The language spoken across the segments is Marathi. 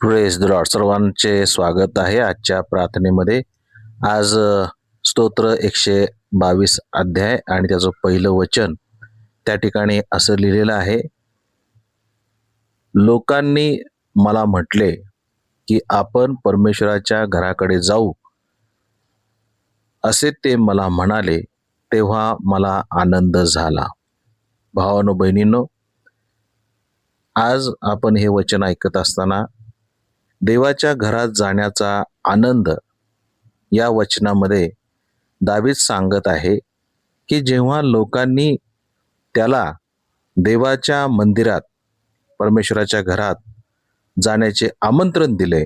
Praise the Lord. सर्वांचे स्वागत आहे आजच्या प्रार्थनेमध्ये. आज स्तोत्र 122 अध्याय आणि त्याचं पहिलं वचन त्या ठिकाणी असं लिहिलेलं आहे, लोकांनी मला म्हटले की आपण परमेश्वराच्या घराकडे जाऊ, असे ते मला म्हणाले, तेव्हा मला आनंद झाला. भावांनो बहिणींनो, आज आपण हे वचन ऐकत असताना देवाच्या घरात जाण्याचा आनंद या वचनामध्ये दावीद सांगत आहे की जेव्हा लोकांनी त्याला देवाच्या मंदिरात, परमेश्वराच्या घरात जाण्याचे आमंत्रण दिले,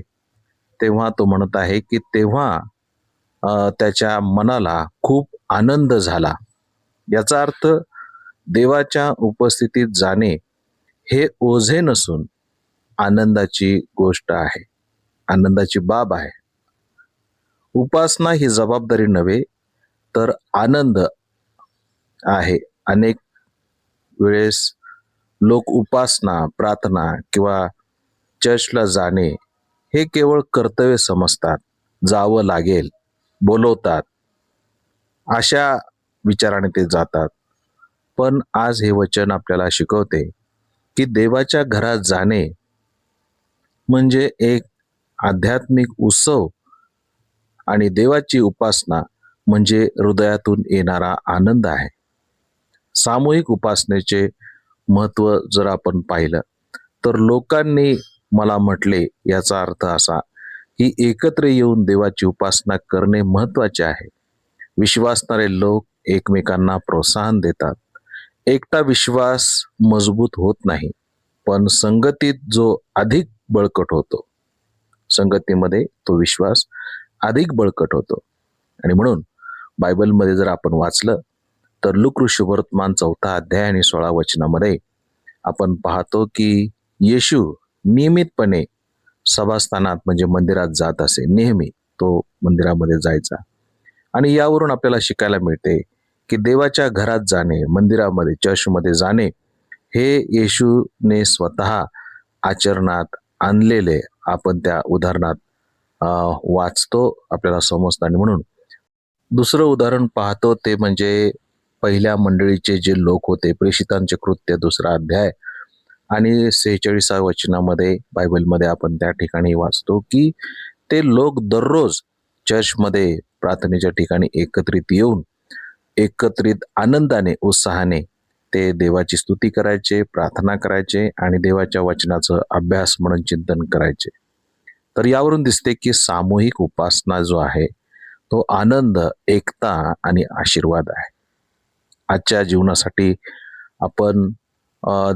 तेव्हा तो म्हणत आहे की तेव्हा त्याच्या मनाला खूप आनंद झाला. याचा अर्थ देवाच्या उपस्थितीत जाणे हे ओझे नसून आनंदाची गोष्ट आहे, आनंदाची बाब आहे. उपासना ही जबाबदारी नव्हे तर आनंद आहे. अनेक वेळेस लोक उपासना, प्रार्थना किंवा चर्चला जाणे हे केवळ कर्तव्य समजतात. जावं लागेल, बोलवतात, अशा विचाराने ते जातात. पण आज हे वचन आपल्याला शिकवते की देवाच्या घरात जाणे म्हणजे एक आध्यात्मिक उत्सव आणि देवाची उपासना म्हणजे हृदयातून येणारा आनंद आहे. सामूहिक उपासनेचे महत्त्व जर आपण पाहिलं तर लोकांनी मला म्हटले, याचा अर्थ असा की एकत्र येऊन देवाची उपासना करणे महत्त्वाचे आहे. विश्वासणारे लोक एकमेकांना प्रोत्साहन देतात. एकटा विश्वास मजबूत होत नाही, पण संगतीत जो अधिक बळकट होतो, संगतीमध्ये तो विश्वास अधिक बळकट होतो. आणि म्हणून बायबलमध्ये जर आपण वाचलं तर लूक ऋषिवर्तमान 4 अध्याय आणि 16 वचनामध्ये आपण पाहतो की येशू नियमितपणे सभास्थानात म्हणजे मंदिरात जात असे. नेहमी तो मंदिरामध्ये जायचा. आणि यावरून आपल्याला शिकायला मिळते की देवाच्या घरात जाणे, मंदिरामध्ये, चर्चमध्ये जाणे हे येशूने स्वतः आचरणात आणलेले आपण त्या उदाहरणात वाचतो, आपल्याला समजतं. आणि म्हणून दुसरं उदाहरण पाहतो ते म्हणजे पहिल्या मंडळीचे जे लोक होते, प्रेषितांचे कृत्य 2 अध्याय आणि 46 वचनामध्ये बायबलमध्ये आपण त्या ठिकाणी वाचतो की ते लोक दररोज चर्चमध्ये, प्रार्थनेच्या ठिकाणी एकत्रित येऊन एकत्रित आनंदाने, उत्साहाने ते देवाची स्तुती करायचे, प्रार्थना करायचे आणि देवाच्या वचनाचं अभ्यास म्हणून चिंतन करायचे. तर यावरून दिसते की सामूहिक उपासना जो आहे तो आनंद, एकता आणि आशीर्वाद आहे. आजच्या जीवनासाठी आपण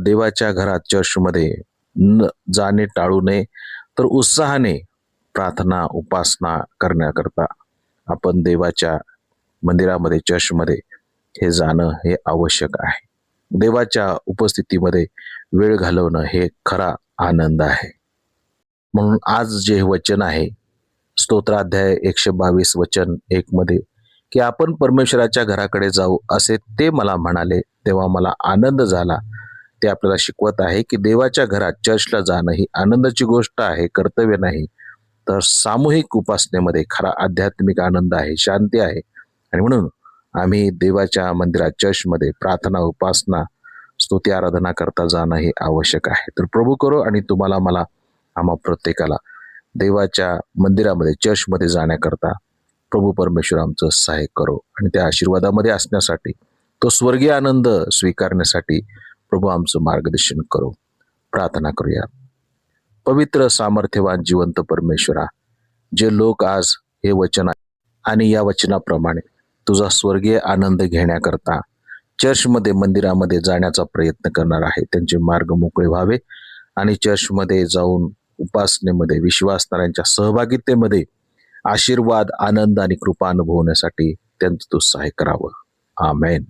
देवाच्या घरात, चर्चमध्ये जाणे टाळू नये, तर उत्साहाने प्रार्थना, उपासना करण्याकरता आपण देवाच्या मंदिरामध्ये, चर्चमध्ये हे जाणं हे आवश्यक आहे. देवाच्या उपस्थितीमध्ये वेळ घालवणं हे खरा आनंद आहे. म्हणून आज जे वचन आहे स्तोत्राध्याय 122 वचन 1 मध्ये की आपण परमेश्वराच्या घराकडे जाऊ, असे ते मला म्हणाले, तेव्हा मला आनंद झाला. ते आपल्याला शिकवत आहे की देवाच्या घरात, चर्चला जाणं ही आनंदाची गोष्ट आहे, कर्तव्य नाही. तर सामूहिक उपासनेमध्ये खरा आध्यात्मिक आनंद आहे, शांती आहे. आणि म्हणून आम्ही देवाच्या मंदिरात, चर्चमध्ये प्रार्थना, उपासना, स्तुती, आराधना करता जाणं हे आवश्यक आहे. तर प्रभू करो आणि तुम्हाला, मला, आम्हा प्रत्येकाला देवाच्या मंदिरामध्ये, चर्चमध्ये जाण्याकरता प्रभू परमेश्वर आमचं सहाय्य करो आणि त्या आशीर्वादामध्ये असण्यासाठी, तो स्वर्गीय आनंद स्वीकारण्यासाठी प्रभू आमचं मार्गदर्शन करो. प्रार्थना करूया. पवित्र, सामर्थ्यवान, जिवंत परमेश्वरा, जे लोक आज हे वचन आणि या वचनाप्रमाणे तुझा स्वर्गीय आनंद घेण्याकरता चर्चमध्ये, मंदिरामध्ये जाण्याचा प्रयत्न करणार आहे, त्यांचे मार्ग मोकळे व्हावे आणि चर्चमध्ये जाऊन उपासनेमध्ये, विश्वासणाऱ्यांच्या सहभागितेमध्ये आशीर्वाद, आनंद आणि कृपा अनुभवण्यासाठी त्यांचं तू सहाय्य करावं. आमेन.